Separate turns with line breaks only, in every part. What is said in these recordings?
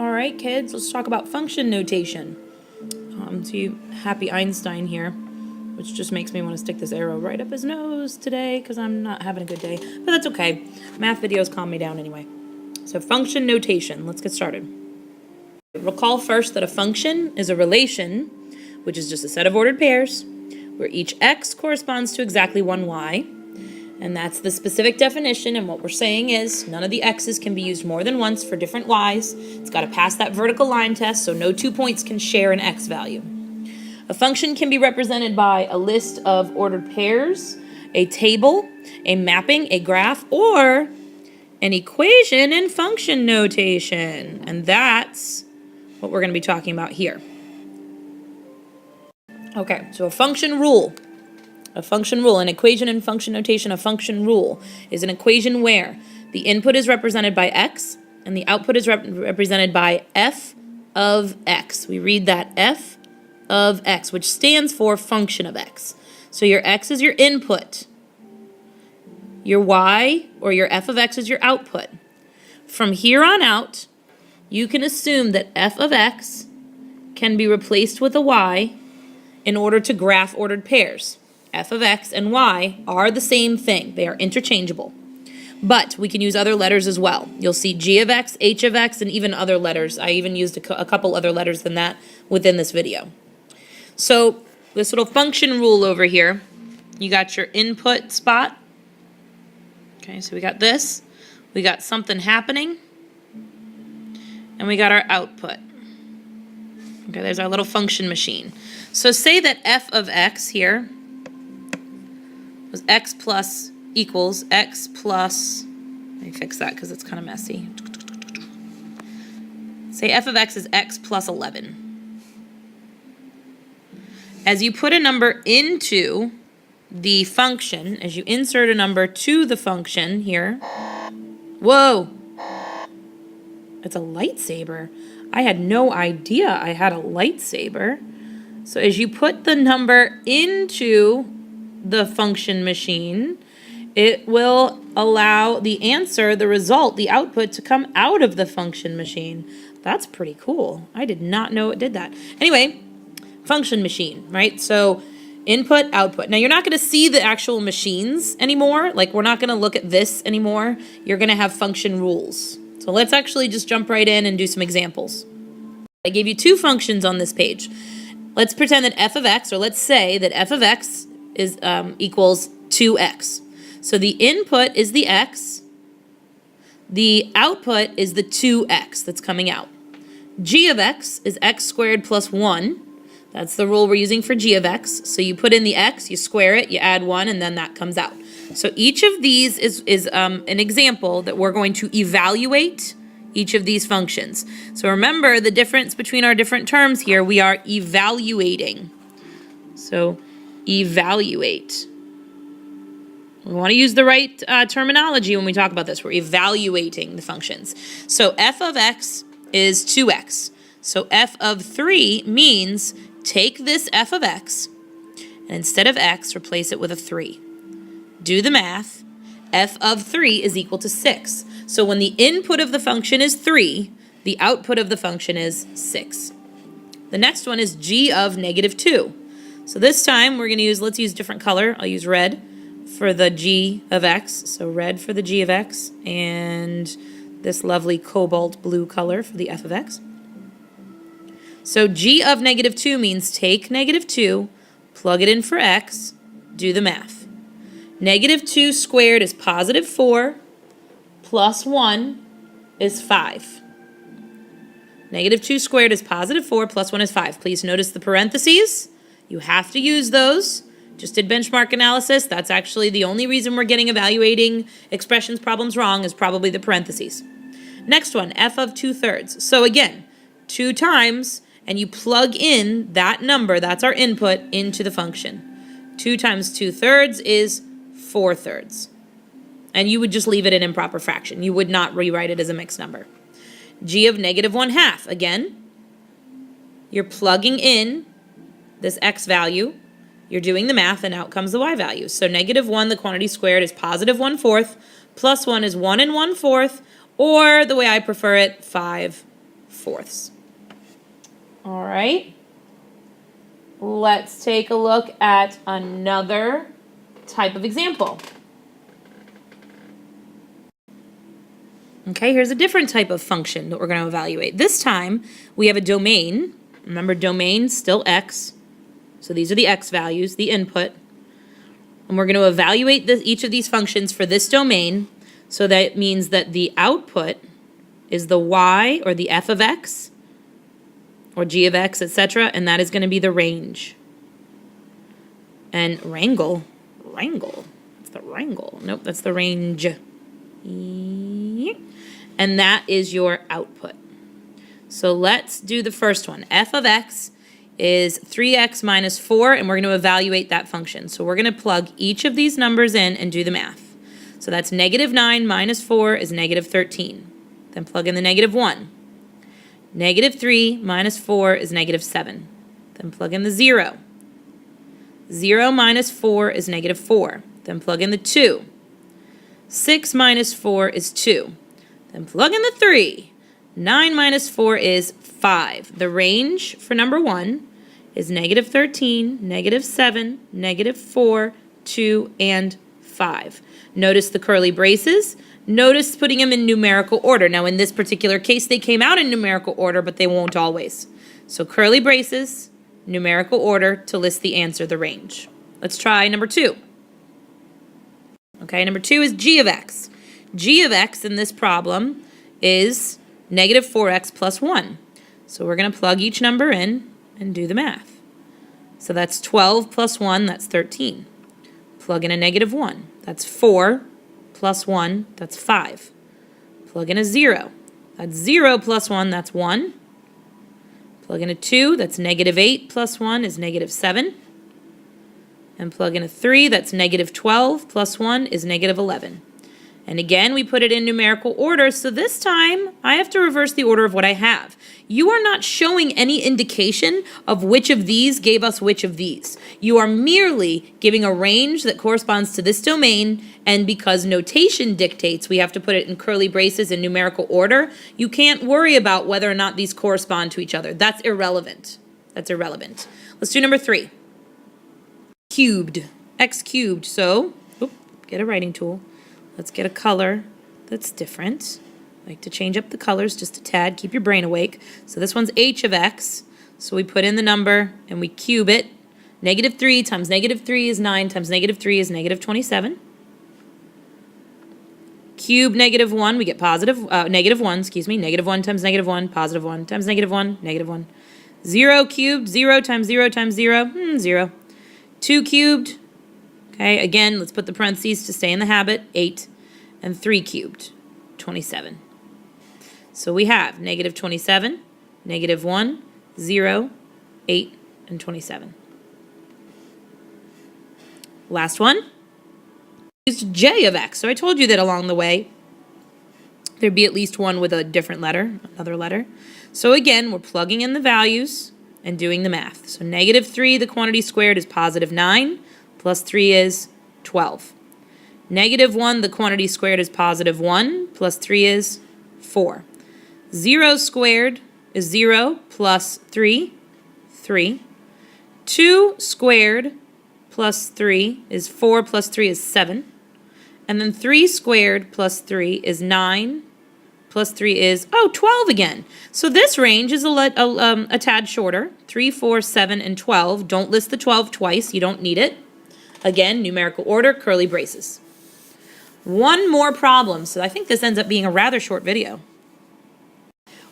All right, kids, let's talk about function notation. Happy Einstein here, which just makes me want to stick this arrow right up his nose today because I'm not having a good day, but that's okay. Math videos calm me down anyway. So function notation, let's get started. Recall first that a function is a relation, which is just a set of ordered pairs, where each x corresponds to exactly one y. And that's the specific definition, and what we're saying is none of the x's can be used more than once for different y's. It's got to pass that vertical line test, so no 2 points can share an x value. A function can be represented by a list of ordered pairs, a table, a mapping, a graph, or an equation in function notation. And that's what we're going to be talking about here. Okay, so a function rule. An equation in function notation, a function rule is an equation where the input is represented by x and the output is represented by f of x. We read that f of x, which stands for function of x. So your x is your input. Your y, or your f of x, is your output. From here on out, you can assume that f of x can be replaced with a y in order to graph ordered pairs. F of x and y are the same thing. They are interchangeable. But we can use other letters as well. You'll see g of x, h of x, and even other letters. I even used a couple other letters than that within this video. So this little function rule over here, you got your input spot. Okay, so we got this. We got something happening. And we got our output. Okay, there's our little function machine. So say that f of x here was x plus equals x plus, let me fix that because it's kind of messy. Say f of x is x plus 11. As you put a number into the function, as you insert a number to the function here, whoa, it's a lightsaber. I had no idea I had a lightsaber. So as you put the number into the function machine, it will allow the answer, the result, the output to come out of the function machine. That's pretty cool. I did not know it did that. Anyway, function machine, right? So input, output. Now you're not going to see the actual machines anymore. Like we're not going to look at this anymore. You're going to have function rules. So let's actually just jump right in and do some examples. I gave you two functions on this page. Let's pretend that f of x, or let's say that f of x is equals 2x. So the input is the x. The output is the 2x that's coming out. G of x is x squared plus 1. That's the rule we're using for g of x. So you put in the x, you square it, you add 1, and then that comes out. So each of these is an example that we're going to evaluate each of these functions. So remember the difference between our different terms here. We are evaluating. So evaluate. We want to use the right terminology when we talk about this. We're evaluating the functions. So f of x is 2x. So f of 3 means take this f of x and instead of x, replace it with a 3. Do the math. F of 3 is equal to 6. So when the input of the function is 3, the output of the function is 6. The next one is g of negative 2. So this time we're going to let's use different color. I'll use red for the g of x. So red for the g of x, and this lovely cobalt blue color for the f of x. So g of negative 2 means take negative 2, plug it in for x, do the math. Negative 2 squared is positive 4, plus 1 is 5. Negative 2 squared is positive 4, plus 1 is 5. Please notice the parentheses. You have to use those. Just did benchmark analysis. That's actually the only reason we're getting evaluating expressions problems wrong is probably the parentheses. Next one, f of 2/3. So again, 2 times, and you plug in that number, that's our input, into the function. 2 times 2/3 is 4/3. And you would just leave it in improper fraction. You would not rewrite it as a mixed number. G of negative 1/2. Again, you're plugging in this x value, you're doing the math, and out comes the y value. So negative 1, the quantity squared, is positive 1/4, plus 1 is 1 1/4, or the way I prefer it, 5 4ths. All right. Let's take a look at another type of example. Okay, here's a different type of function that we're going to evaluate. This time, we have a domain. Remember, domain still x. So these are the x values, the input. And we're going to evaluate each of these functions for this domain. So that means that the output is the y, or the f of x, or g of x, etc., and that is going to be the range. And wrangle, that's the wrangle. Nope, that's the range. And that is your output. So let's do the first one. F of x is 3x minus 4, and we're going to evaluate that function. So we're going to plug each of these numbers in and do the math. So that's -9 minus 4 is -13. Then plug in the -1. -3 minus 4 is -7. Then plug in the 0. 0 minus 4 is -4. Then plug in the 2. 6 minus 4 is 2. Then plug in the 3. 9 minus 4 is 5. The range for number 1 is -13, -7, -4, 2, and 5. Notice the curly braces. Notice putting them in numerical order. Now, in this particular case, they came out in numerical order, but they won't always. So curly braces, numerical order to list the answer, the range. Let's try number 2. Okay, number 2 is g of x. G of x in this problem is -4x plus 1. So we're going to plug each number in and do the math. So that's 12 plus 1, that's 13. Plug in a -1. That's 4 plus 1, that's 5. Plug in a 0. That's 0 plus 1, that's 1. Plug in a 2, that's -8 plus 1 is -7. And plug in a 3, that's -12 plus 1 is -11. And again, we put it in numerical order, so this time I have to reverse the order of what I have. You are not showing any indication of which of these gave us which of these. You are merely giving a range that corresponds to this domain, and because notation dictates we have to put it in curly braces in numerical order, you can't worry about whether or not these correspond to each other. That's irrelevant. That's irrelevant. Let's do number 3. Cubed. X cubed. So, get a writing tool. Let's get a color that's different. I like to change up the colors just a tad, keep your brain awake. So this one's h of x. So we put in the number and we cube it. -3 times -3 is 9 times -3 is -27. Cube -1, we get positive, -1, excuse me. -1 times -1, positive 1 times -1, -1. 0 cubed, 0 times 0 times 0, 0. 2 cubed, okay, again, let's put the parentheses to stay in the habit, 8, and 3 cubed, 27. So we have -27, -1, 0, 8, and 27. Last one is j of x. So I told you that along the way, there'd be at least one with a different letter, another letter. So again, we're plugging in the values and doing the math. So -3, the quantity squared is +9, plus 3 is 12. -1, the quantity squared is +1, plus 3 is 4. 0 squared is 0, plus 3, 3. 2 squared plus 3 is 4, plus 3 is 7. And then 3 squared plus 3 is 9, plus 3 is, 12 again. So this range is a tad shorter. 3, 4, 7, and 12. Don't list the 12 twice. You don't need it. Again, numerical order, curly braces. One more problem. So I think this ends up being a rather short video.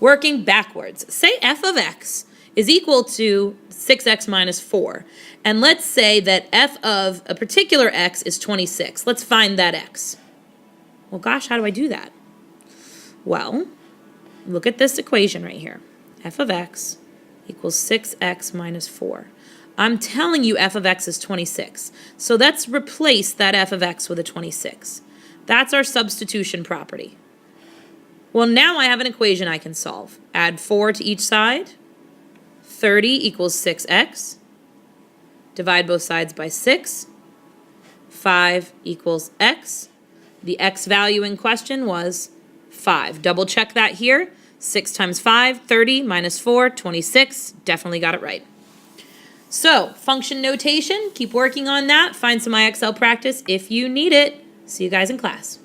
Working backwards. Say f of x is equal to 6x minus 4. And let's say that f of a particular x is 26. Let's find that x. Well, gosh, how do I do that? Well, look at this equation right here. F of x equals 6x minus 4. I'm telling you f of x is 26. So let's replace that f of x with a 26. That's our substitution property. Well, now I have an equation I can solve. Add 4 to each side. 30 equals 6x. Divide both sides by 6. 5 equals x. The x value in question was 5. Double check that here. 6 times 5, 30, minus 4, 26. Definitely got it right. So, function notation, keep working on that. Find some IXL practice if you need it. See you guys in class.